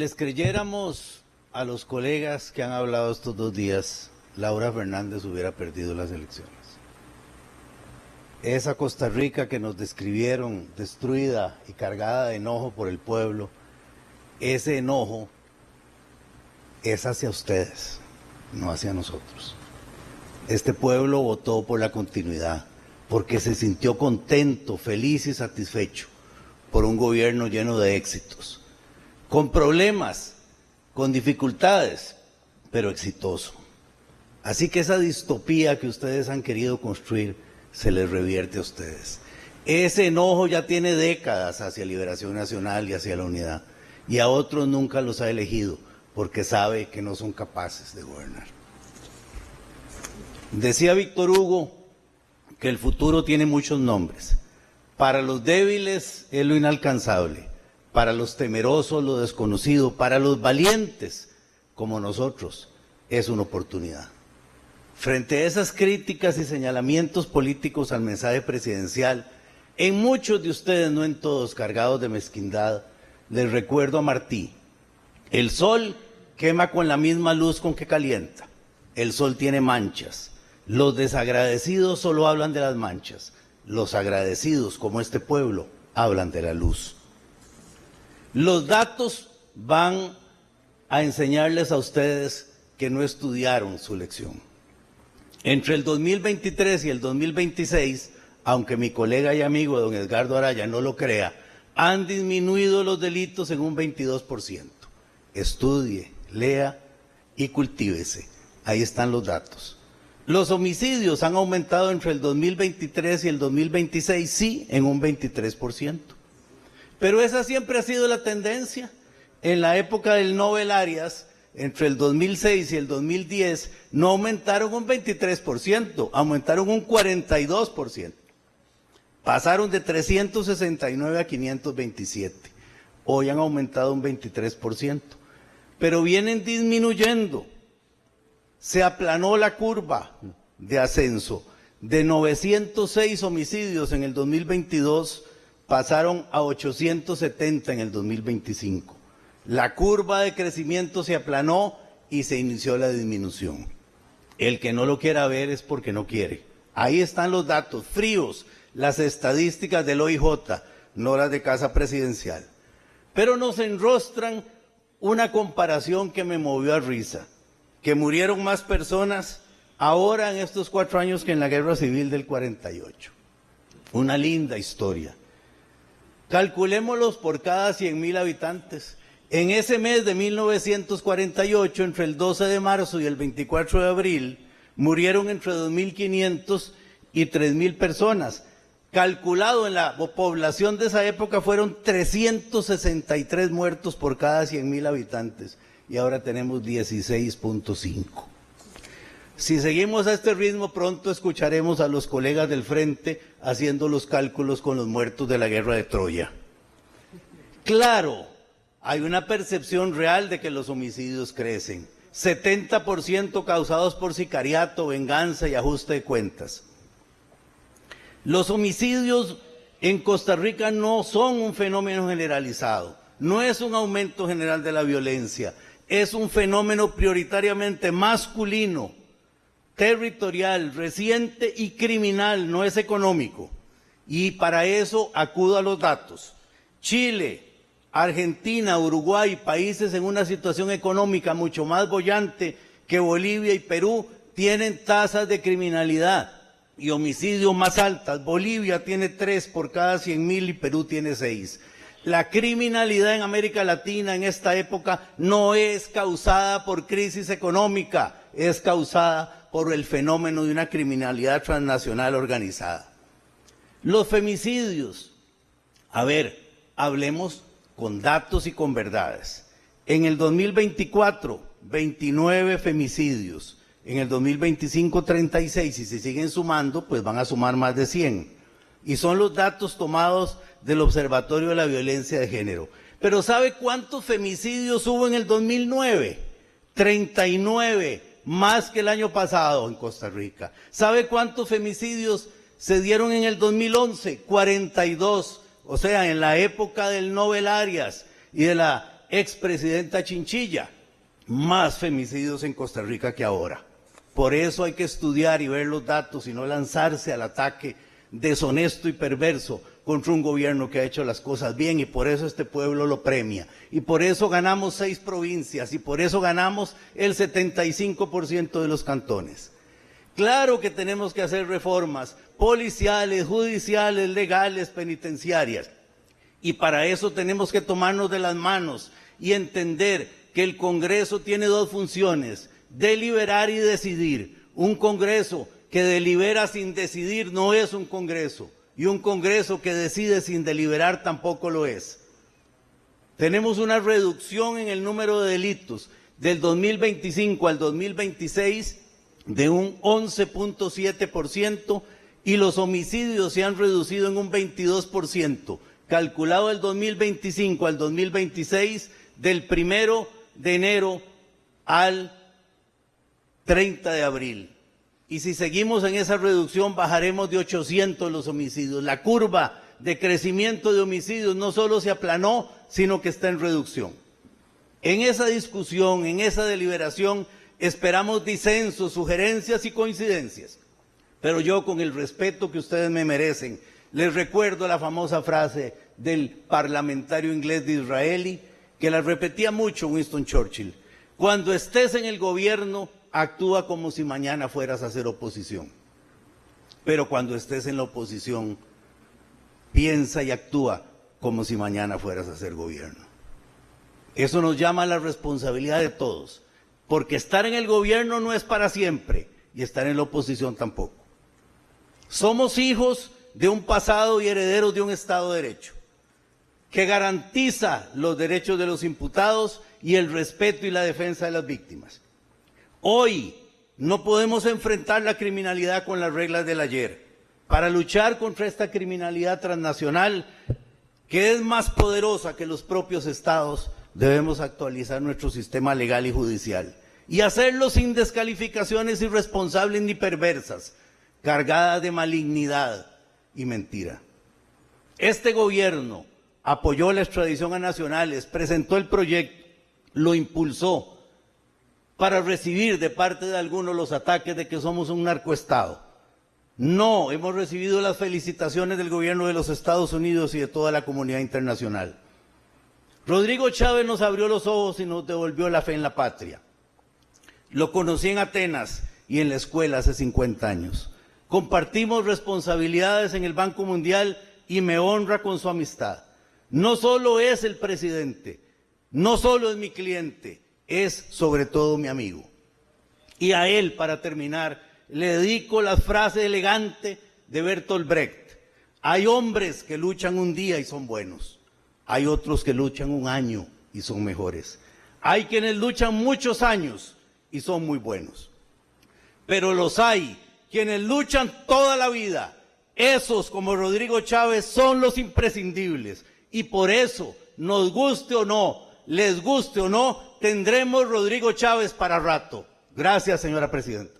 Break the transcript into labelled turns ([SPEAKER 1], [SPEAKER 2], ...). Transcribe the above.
[SPEAKER 1] Les creyéramos a los colegas que han hablado estos 2 días, Laura Fernández hubiera perdido las elecciones. Esa Costa Rica que nos describieron, destruida y cargada de enojo por el pueblo, ese enojo es hacia ustedes, no hacia nosotros. Este pueblo votó por la continuidad, porque se sintió contento, feliz y satisfecho por un gobierno lleno de éxitos, con problemas, con dificultades, pero exitoso. Así que esa distopía que ustedes han querido construir se les revierte a ustedes. Ese enojo ya tiene décadas hacia Liberación Nacional y hacia la unidad, y a otros nunca los ha elegido porque sabe que no son capaces de gobernar. Decía Víctor Hugo que el futuro tiene muchos nombres. Para los débiles es lo inalcanzable, para los temerosos lo desconocido, para los valientes como nosotros es una oportunidad. Frente a esas críticas y señalamientos políticos al mensaje presidencial, en muchos de ustedes, no en todos, cargados de mezquindad, les recuerdo a Martí: el sol quema con la misma luz con que calienta, el sol tiene manchas, los desagradecidos solo hablan de las manchas, los agradecidos, como este pueblo, hablan de la luz. Los datos van a enseñarles a ustedes que no estudiaron su lección. Entre el 2023 y el 2026, aunque mi colega y amigo don Edgardo Araya no lo crea, han disminuido los delitos en un 22%. Estudie, lea y cultívese. Ahí están los datos. Los homicidios han aumentado entre el 2023 y el 2026, sí, en un 23%. Pero esa siempre ha sido la tendencia. En la época del Nobel Arias, entre el 2006 y el 2010, no aumentaron un 23%, aumentaron un 42%. Pasaron de 369 a 527. Hoy han aumentado un 23%. Pero vienen disminuyendo. Se aplanó la curva de ascenso. De 906 homicidios en el 2022, pasaron a 870 en el 2025. La curva de crecimiento se aplanó y se inició la disminución. El que no lo quiera ver es porque no quiere. Ahí están los datos fríos, las estadísticas del OIJ, no las de Casa Presidencial. Pero nos enrostran una comparación que me movió a risa, que murieron más personas ahora en estos 4 años que en la Guerra Civil del 48. Una linda historia. Calculémoslos por cada 100,000 habitantes. En ese mes de 1948, entre el 12 de marzo y el 24 de abril, murieron entre 2.500 y 3.000 personas. Calculado en la población de esa época fueron 363 muertos por cada 100,000 habitantes. Y ahora tenemos 16.5. Si seguimos a este ritmo, pronto escucharemos a los colegas del frente haciendo los cálculos con los muertos de la guerra de Troya. Claro, hay una percepción real de que los homicidios crecen. 70% causados por sicariato, venganza y ajuste de cuentas. Los homicidios en Costa Rica no son un fenómeno generalizado, no es un aumento general de la violencia, es un fenómeno prioritariamente masculino, territorial, reciente y criminal, no es económico. Y para eso acudo a los datos. Chile, Argentina, Uruguay, países en una situación económica mucho más boyante que Bolivia y Perú, tienen tasas de criminalidad y homicidios más altas. Bolivia tiene 3 por cada 100,000 y Perú tiene 6. La criminalidad en América Latina en esta época no es causada por crisis económica, es causada por el fenómeno de una criminalidad transnacional organizada. Los femicidios, a ver, hablemos con datos y con verdades. En el 2024, 29 femicidios. En el 2025, 36. Y si siguen sumando, pues van a sumar más de 100. Y son los datos tomados del Observatorio de la Violencia de Género. Pero ¿sabe cuántos femicidios hubo en el 2009? 39, más que el año pasado en Costa Rica. ¿Sabe cuántos femicidios se dieron en el 2011? 42. O sea, en la época del Nobel Arias y de la expresidenta Chinchilla, más femicidios en Costa Rica que ahora. Por eso hay que estudiar y ver los datos y no lanzarse al ataque deshonesto y perverso contra un gobierno que ha hecho las cosas bien, y por eso este pueblo lo premia. Y por eso ganamos 6 provincias y por eso ganamos el 75% de los cantones. Claro que tenemos que hacer reformas policiales, judiciales, legales, penitenciarias. Y para eso tenemos que tomarnos de las manos y entender que el Congreso tiene 2 funciones: deliberar y decidir. Un Congreso que delibera sin decidir no es un Congreso, y un Congreso que decide sin deliberar tampoco lo es. Tenemos una reducción en el número de delitos del 2025 al 2026 de un 11.7%, y los homicidios se han reducido en un 22%, calculado del 2025 al 2026, del 1 de enero al 30 de abril. Y si seguimos en esa reducción, bajaremos de 800 los homicidios. La curva de crecimiento de homicidios no solo se aplanó, sino que está en reducción. En esa discusión, en esa deliberación, esperamos disensos, sugerencias y coincidencias. Pero yo, con el respeto que ustedes me merecen, les recuerdo la famosa frase del parlamentario inglés Disraeli, que la repetía mucho Winston Churchill: cuando estés en el gobierno, actúa como si mañana fueras a hacer oposición. Pero cuando estés en la oposición, piensa y actúa como si mañana fueras a hacer gobierno. Eso nos llama a la responsabilidad de todos, porque estar en el gobierno no es para siempre, y estar en la oposición tampoco. Somos hijos de un pasado y herederos de un Estado de Derecho, que garantiza los derechos de los imputados y el respeto y la defensa de las víctimas. Hoy no podemos enfrentar la criminalidad con las reglas del ayer. Para luchar contra esta criminalidad transnacional, que es más poderosa que los propios estados, debemos actualizar nuestro sistema legal y judicial, y hacerlo sin descalificaciones irresponsables ni perversas, cargadas de malignidad y mentira. Este gobierno apoyó la extradición a nacionales, presentó el proyecto, lo impulsó, para recibir de parte de algunos los ataques de que somos un narcoestado. No, hemos recibido las felicitaciones del gobierno de los Estados Unidos y de toda la comunidad internacional. Rodrigo Chávez nos abrió los ojos y nos devolvió la fe en la patria. Lo conocí en Atenas y en la escuela hace 50 años. Compartimos responsabilidades en el Banco Mundial y me honra con su amistad. No solo es el presidente, no solo es mi cliente, es sobre todo mi amigo. Y a él, para terminar, le dedico la frase elegante de Bertolt Brecht: hay hombres que luchan un día y son buenos, hay otros que luchan un año y son mejores, hay quienes luchan muchos años y son muy buenos, pero los hay quienes luchan toda la vida. Esos, como Rodrigo Chávez, son los imprescindibles, y por eso, nos guste o no, les guste o no, tendremos Rodrigo Chávez para rato. Gracias, señora presidenta.